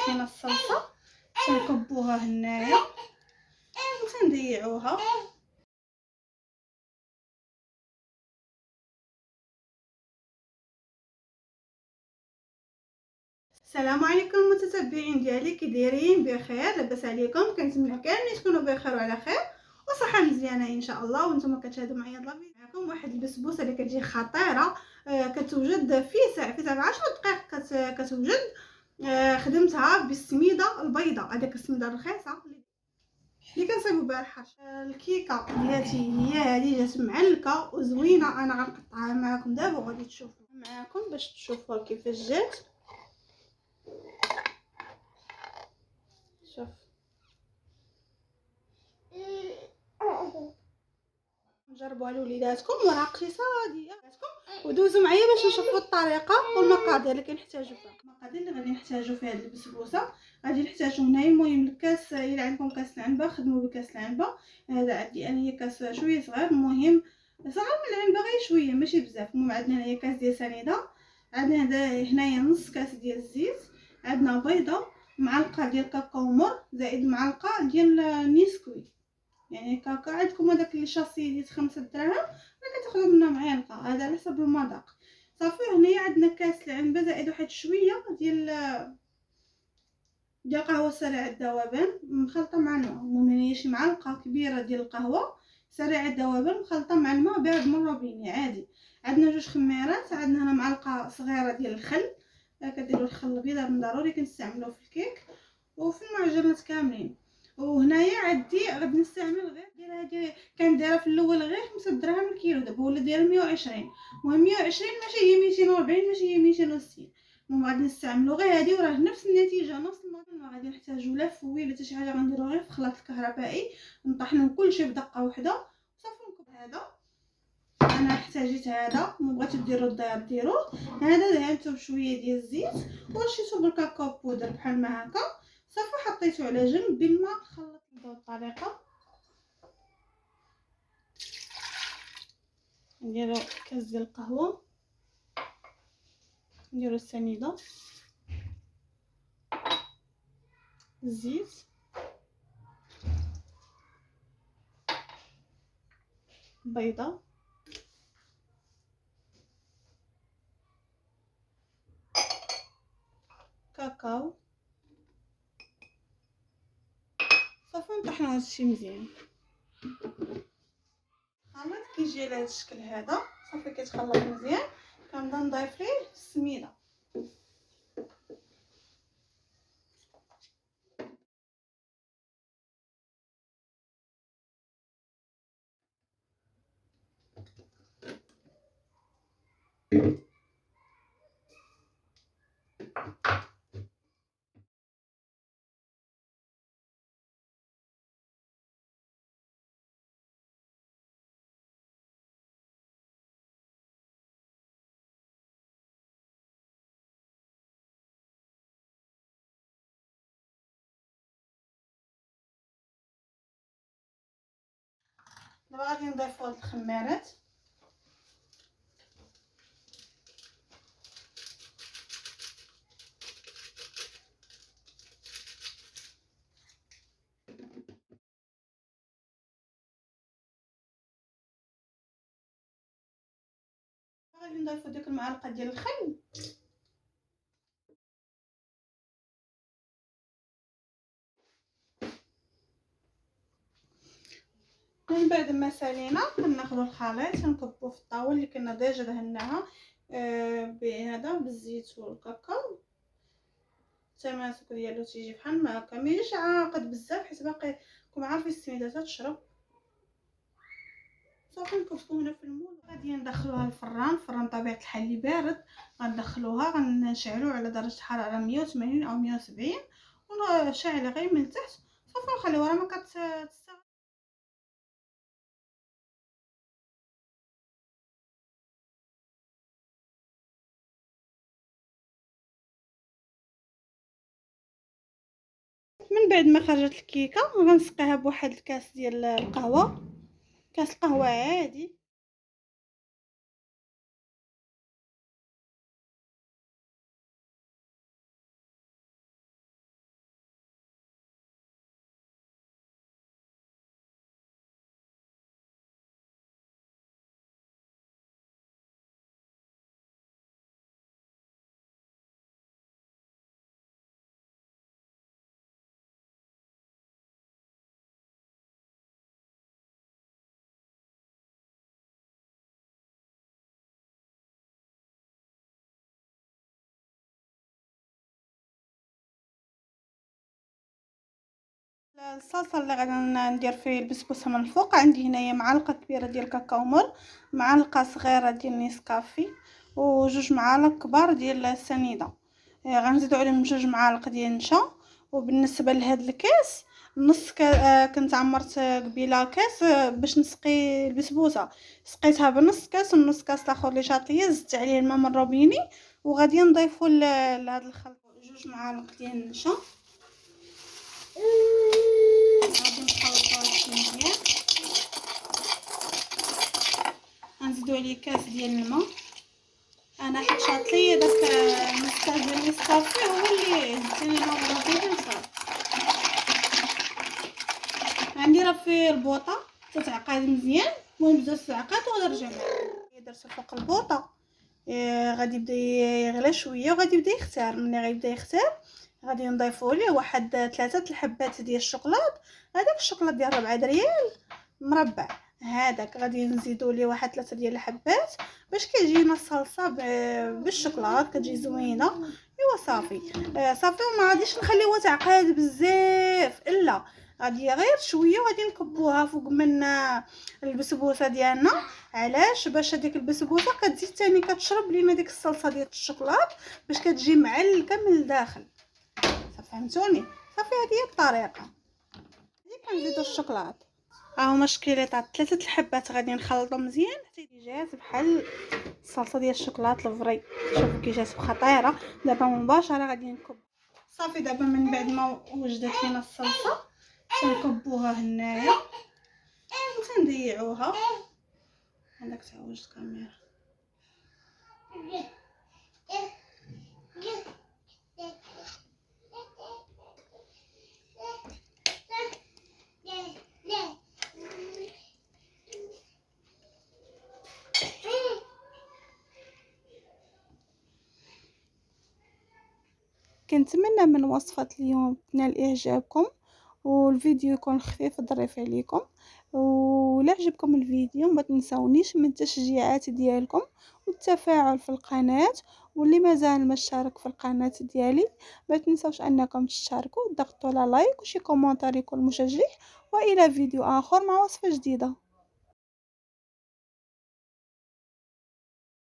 طحينه الصلصه تنكبوها هنايا وتنضيعوها. السلام عليكم متتبعين ديالي، كي دايرين؟ بخير؟ لاباس عليكم؟ كنتمنى كاملين تكونوا بخير وعلى خير وصحه مزيانه ان شاء الله. وانتم كتشاهدوا معايا لافيديو معكم واحد البسبوسه اللي كتجي خطيره، كتوجد في ساعه 10 دقائق كتوجد. خدمتها بالسميده البيضاء، هذيك السميده الرخيصه اللي كنصايبوا بها الحرش. الكيكه ديالتي هي هذه، جات معلكه وزوينه. انا غنقطعها معكم دابا وغادي تشوفوا معكم باش تشوفوا كيفاش جات. شوف، جربوها لوليداتكم وراه اقتصاديه ودوزوا معايا باش نشوفوا الطريقه والمقادير اللي كنحتاجو فيها. المقادير اللي غادي نحتاجو في هذه البسبوسه، غادي نحتاجو هنايا المهم الكاس. الا عندكم كاس العنبه خدموا بكاس العنبه. هذا عندي انا هي كاس شويه صغير، المهم صغير من العنبه غير شويه ماشي بزاف. المهم عندنا هنايا كاس ديال سنيده، عندنا هنايا نص كاس ديال الزيت، عندنا بيضه، معلقه ديال كاكاو مر زائد معلقه ديال نيسكوي. يعني كاكا عندكم هذاك اللي شاصي ديال 5 دراهم راه كتاخذوا منه معلقه، هذا على حسب المذاق. صافي هنايا عندنا كاس العنبه زائد واحد شويه ديال قهوه سريع الذوبان مخلطه مع الماء. المهم هنايا شي معلقه كبيره ديال القهوه سريع الذوبان مخلطه مع الماء بارد من روبيني عادي. عندنا جوج خميرات، عندنا هنا معلقه صغيره ديال الخل، كديروا الخل الابيض من ضروري كنستعملوه في الكيك وفي المعجنات كاملين. وهنايا عندي غادي نستعمل غير دايره هذه، كان دايره في الاول غير 5 دراهم الكيلو، دابا ولا دايره 120. المهم 120 ماشي هي 240 ماشي هي 260. المهم غادي نستعملوا غير هذه وراه نفس النتيجه نفس المضمون. ما غادي نحتاجوا لا فوي لا حتى شي حاجه، غنديروا غير في الخلاط الكهربائي نطحنوا كلشي بدقه واحده صافي. نكب هذا، انا احتاجيت هذا، بغيتو ديروا الدار ديروه. هذا دهنته بشويه ديال الزيت ورشيتو بالكاكاو بودر بحال ما هكا صافي، حطيته على جنب بالماء. خلط نبداو الطريقه. نديرو كاس ديال القهوه، نديرو السنيده، الزيت، بيضه، كاكاو، صافي نطحنو هادشي مزيان. خلط كيجي على هاد الشكل هذا صافي كيتخلط مزيان. كنبدا نضيف ليه السميده. دابا غادي نضيفو هاد الخمارات. غادي نضيفو ديك المعلقه ديال الخل. من بعد ما سالينا كناخذوا الخليط كنكبوه في الطاوله اللي كنا ديجا دهناها بهذا بالزيت والكاكاو. التماسك ديالو تيجي بحال ما هكا، ميجيش عاقد بزاف حيت باقي راكم عارفين السميده تشرب. صافي نكبوه هنا في المول. غادي ندخلوها للفران، الفران طبيعه الحال اللي بارد. غندخلوها غنشعلوه على درجه حراره 180 او 170 ونشعل غير من تحت صافي نخليوها راه ما كتستغل. من بعد ما خرجت الكيكه غنسقيها بواحد الكاس ديال القهوه، كاس قهوه عادي. الصلصه اللي غادي ندير فيه البسبوسه من الفوق، عندي هنايا معلقه كبيره ديال كاكاو مر، معلقه صغيره ديال نيسكافي، وجوج معالق كبار ديال السنيده. غنزيدو عليهم جوج معالق ديال النشا. وبالنسبه لهاد الكاس، نص كنت عمرت قبيله كاس باش نسقي البسبوسه، سقيتها بنص كاس، والنص كاس الاخر اللي شاطيه زدت عليه الماء من الروبيني. وغادي نضيفو لهاد الخلط جوج معالق ديال النشا. غادي نخلطوها شي مزيان. غنزيدو عليه كاس ديال الماء. انا حيت شاط ليا داك نص كاس ديال النسكافيه هو اللي هزتني الماء الروبيني وصافي. عندي راه في البوطه تتعقد مزيان، المهم بزاف العقاد ونرجع درت فوق البوطه. غادي يبدا يغلى شويه وغادي يبدا يختار. ملي غيبدا يختار غادي نضيفوا ليه واحد 3 الحبات ديال الشوكولات. هذاك الشوكولات ديال 4 دريال مربع، هذاك غادي نزيدوا ليه واحد 3 ديال الحبات باش كيجينا الصلصه بالشوكولات كتجي زوينه. ايوا صافي. صافي وما غاديش نخليوها تعقد بزاف، الا غادي غير شويه وغادي نكبوها فوق من البسبوسه ديالنا. علاش؟ باش هذيك البسبوسه كتزيد ثاني كتشرب لينا ديك الصلصه ديال الشوكولات باش كتجي معلكه من الداخل. فهمتوني؟ صافي هذه هي الطريقه. هي كنزيدو الشوكولات. ها هما الشكيليطات 3 الحبات غادي نخلطهم مزيان حتى يجي بحال الصلصه ديال الشوكولات الفري. شوفوا كي جات خطيره. دابا مباشره غادي نكب. صافي دابا من بعد ما وجدت لينا الصلصه تنكبوها هنايا وتنضيعوها. هذاك تا وجد الكاميرا. كنتمنى من وصفة اليوم تنال اعجابكم، والفيديو يكون خفيف ظريف عليكم. ولا عجبكم الفيديو ما تنسونيش من التشجيعات ديالكم والتفاعل في القناة. واللي مازال ما اشترك في القناة ديالي ما تنسوش انكم تشتركوا وتضغطوا على لايك وشي كومونتير يكون مشجع. والى فيديو اخر مع وصفة جديدة.